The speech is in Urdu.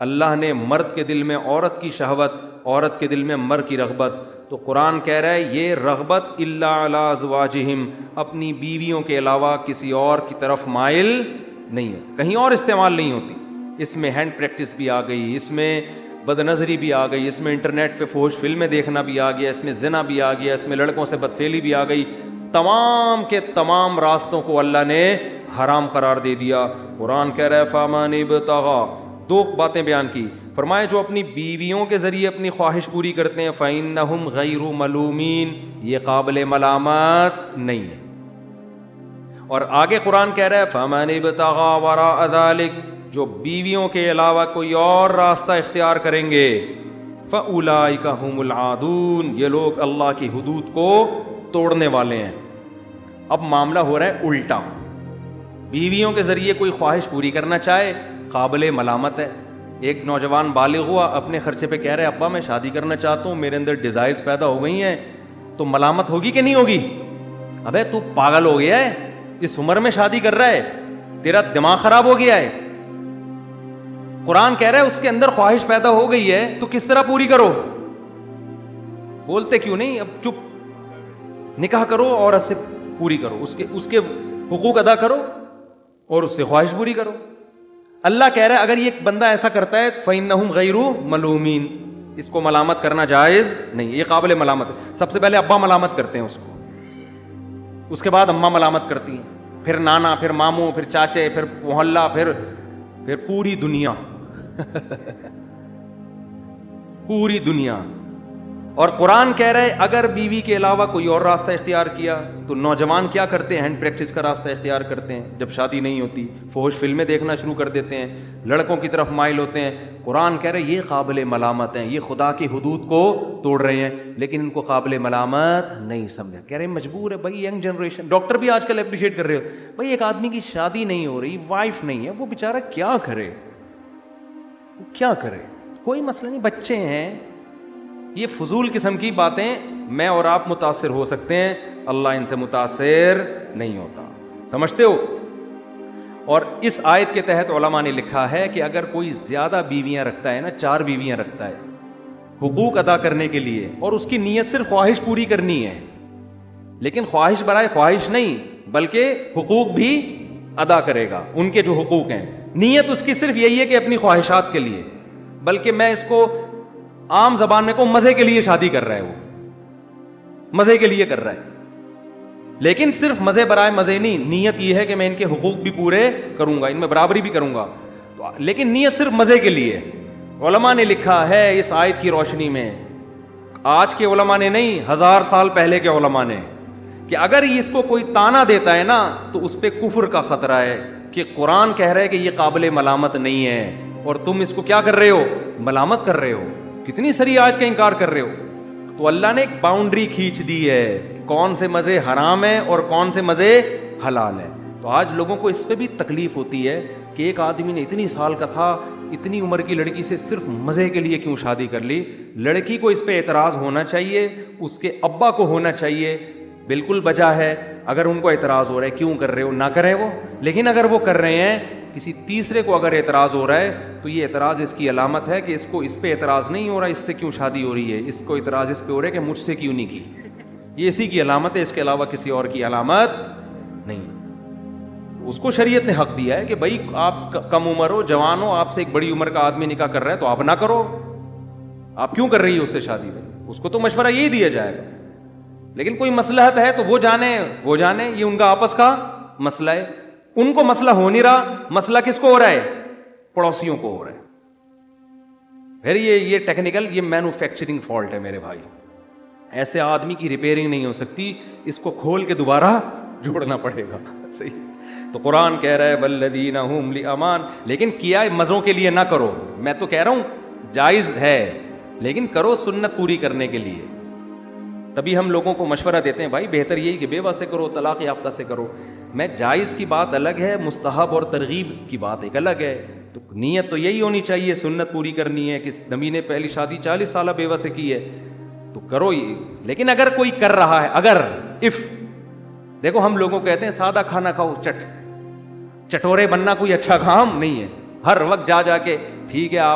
اللہ نے مرد کے دل میں عورت کی شہوت، عورت کے دل میں مرد کی رغبت، تو قرآن کہہ رہا ہے یہ رغبت الا علی ازواجہم، اپنی بیویوں کے علاوہ کسی اور کی طرف مائل نہیں ہے، کہیں اور استعمال نہیں ہوتی۔ اس میں ہینڈ پریکٹس بھی آ گئی، اس میں بد نظری بھی آ گئی، اس میں انٹرنیٹ پہ فحش فلمیں دیکھنا بھی آ گیا، اس میں زنا بھی آ گیا، اس میں لڑکوں سے بدفعلی بھی آ گئی، تمام کے تمام راستوں کو اللہ نے حرام قرار دے دیا۔ قرآن کہہ رہا ہے فَمَنِ ابْتَغَىٰ، دو باتیں بیان کی، فرمائے جو اپنی بیویوں کے ذریعے اپنی خواہش پوری کرتے ہیں فَإِنَّهُمْ غَيْرُ مَلُومِينَ، یہ قابل ملامت نہیں ہے۔ اور آگے قرآن کہہ رہا ہے فَمَنِ ابْتَغَىٰ وَرَاءَ ذَلِكَ، جو بیویوں کے علاوہ کوئی اور راستہ اختیار کریں گے فَأُولَٰئِكَ هُمُ الْعَادُونَ، یہ لوگ اللہ کی حدود کو توڑنے والے ہیں۔ اب معاملہ ہو رہا ہے الٹا، بیویوں کے ذریعے کوئی خواہش پوری کرنا چاہے قابل ملامت ہے۔ ایک نوجوان بالغ ہوا، اپنے خرچے پہ کہہ رہے ابا میں شادی کرنا چاہتا ہوں، میرے اندر ڈیزائرز پیدا ہو گئی ہیں، تو ملامت ہوگی کہ نہیں ہوگی؟ ابے تو پاگل ہو گیا ہے، اس عمر میں شادی کر رہا ہے، تیرا دماغ خراب ہو گیا ہے۔ قرآن کہہ رہا ہے اس کے اندر خواہش پیدا ہو گئی ہے تو کس طرح پوری کرو؟ بولتے کیوں نہیں؟ اب چپ، نکاح کرو عورت سے پوری کرو، اس کے حقوق ادا کرو اور اس سے خواہش پوری کرو۔ اللہ کہہ رہا ہے اگر یہ بندہ ایسا کرتا ہے فَإِنَّهُمْ غَيْرُ مَلُومِينَ، اس کو ملامت کرنا جائز نہیں، یہ قابل ملامت ہے۔ سب سے پہلے ابا ملامت کرتے ہیں اس کو، اس کے بعد اماں ملامت کرتی ہیں، پھر نانا، پھر ماموں، پھر چاچے، پھر محلہ، پھر پوری دنیا پوری دنیا۔ اور قرآن کہہ رہے اگر بیوی کے علاوہ کوئی اور راستہ اختیار کیا تو نوجوان کیا کرتے ہیں؟ ہینڈ پریکٹس کا راستہ اختیار کرتے ہیں، جب شادی نہیں ہوتی فحش فلمیں دیکھنا شروع کر دیتے ہیں، لڑکوں کی طرف مائل ہوتے ہیں۔ قرآن کہہ رہے یہ قابل ملامت ہیں، یہ خدا کی حدود کو توڑ رہے ہیں، لیکن ان کو قابل ملامت نہیں سمجھا۔ کہہ رہے مجبور ہے بھائی، ینگ جنریشن، ڈاکٹر بھی آج کل اپریشیٹ کر رہے ہو بھائی، ایک آدمی کی شادی نہیں ہو رہی، وائف نہیں ہے، وہ بیچارہ کیا کرے، وہ کیا کرے؟ کوئی مسئلہ نہیں، بچے ہیں۔ یہ فضول قسم کی باتیں میں اور آپ متاثر ہو سکتے ہیں، اللہ ان سے متاثر نہیں ہوتا، سمجھتے ہو؟ اور اس آیت کے تحت علماء نے لکھا ہے کہ اگر کوئی زیادہ بیویاں رکھتا ہے نا، 4 بیویاں رکھتا ہے حقوق ادا کرنے کے لیے، اور اس کی نیت صرف خواہش پوری کرنی ہے، لیکن خواہش برائے خواہش نہیں بلکہ حقوق بھی ادا کرے گا، ان کے جو حقوق ہیں، نیت اس کی صرف یہی ہے کہ اپنی خواہشات کے لیے، بلکہ میں اس کو عام زبان میں کو مزے کے لیے شادی کر رہا ہے، وہ مزے کے لیے کر رہا ہے، لیکن صرف مزے برائے مزے نہیں، نیت یہ ہے کہ میں ان کے حقوق بھی پورے کروں گا، ان میں برابری بھی کروں گا، لیکن نیت صرف مزے کے لیے۔ علماء نے لکھا ہے اس آیت کی روشنی میں، آج کے علماء نے نہیں، 1000 سال پہلے کے علماء نے، کہ اگر اس کو کوئی تانا دیتا ہے نا تو اس پہ کفر کا خطرہ ہے، کہ قرآن کہہ رہا ہے کہ یہ قابل ملامت نہیں ہے اور تم اس کو کیا کر رہے ہو؟ ملامت کر رہے ہو، کتنی ساری آیت کا انکار کر رہے ہو۔ تو اللہ نے ایک باؤنڈری کھینچ دی ہے، کون سے مزے حرام ہیں اور کون سے مزے حلال ہیں۔ تو آج لوگوں کو اس پہ بھی تکلیف ہوتی ہے کہ ایک آدمی نے اتنی سال کا تھا، اتنی عمر کی لڑکی سے صرف مزے کے لیے کیوں شادی کر لی؟ لڑکی کو اس پہ اعتراض ہونا چاہیے، اس کے ابا کو ہونا چاہیے، بالکل بجا ہے۔ اگر ان کو اعتراض ہو رہا ہے کیوں کر رہے ہو، نہ کریں وہ، لیکن اگر وہ کر رہے ہیں، کسی تیسرے کو اگر اعتراض ہو رہا ہے تو یہ اعتراض اس کی علامت ہے کہ اس کو اس پہ اعتراض نہیں ہو رہا اس سے کیوں شادی ہو رہی ہے، اس کو اعتراض اس پہ ہو رہا ہے کہ مجھ سے کیوں نہیں کی، یہ اسی کی علامت ہے، اس کے علاوہ کسی اور کی علامت نہیں۔ اس کو شریعت نے حق دیا ہے کہ بھائی آپ کم عمر ہو، جوان ہو، آپ سے ایک بڑی عمر کا آدمی نکاح کر رہا ہے تو آپ نہ کرو، آپ کیوں کر رہی ہے اس سے شادی؟ بھائی اس کو تو مشورہ یہی دیا جائے گا، لیکن کوئی مصلحت ہے تو وہ جانے، یہ ان کا آپس کا مسئلہ ہے، ان کو مسئلہ ہو نہیں رہا، مسئلہ کس کو ہو رہا ہے؟ پڑوسیوں کو ہو رہا ہے۔ پھر یہ ٹیکنیکل، یہ مینوفیکچرنگ فالٹ ہے میرے بھائی، ایسے آدمی کی ریپیئرنگ نہیں ہو سکتی، اس کو کھول کے دوبارہ جوڑنا پڑے گا، صحیح؟ تو قرآن کہہ رہا ہے والذین هم لأمان، لیکن کیا مزوں کے لیے نہ کرو، میں تو کہہ رہا ہوں جائز ہے، لیکن کرو سنت پوری کرنے کے لیے۔ تبھی ہم لوگوں کو مشورہ دیتے ہیں بھائی بہتر یہی کہ بیوہ سے کرو، طلاق یافتہ سے کرو۔ میں جائز کی بات الگ ہے، مستحب اور ترغیب کی بات ایک الگ ہے۔ تو نیت تو یہی ہونی چاہیے، سنت پوری کرنی ہے۔ کس نبی نے پہلی شادی 40 سالہ بیوہ سے کی ہے تو کرو یہ، لیکن اگر کوئی کر رہا ہے، اگر دیکھو ہم لوگوں کہتے ہیں سادہ کھانا کھاؤ، چٹورے بننا کوئی اچھا کام نہیں ہے، ہر وقت جا کے ٹھیک ہے آپ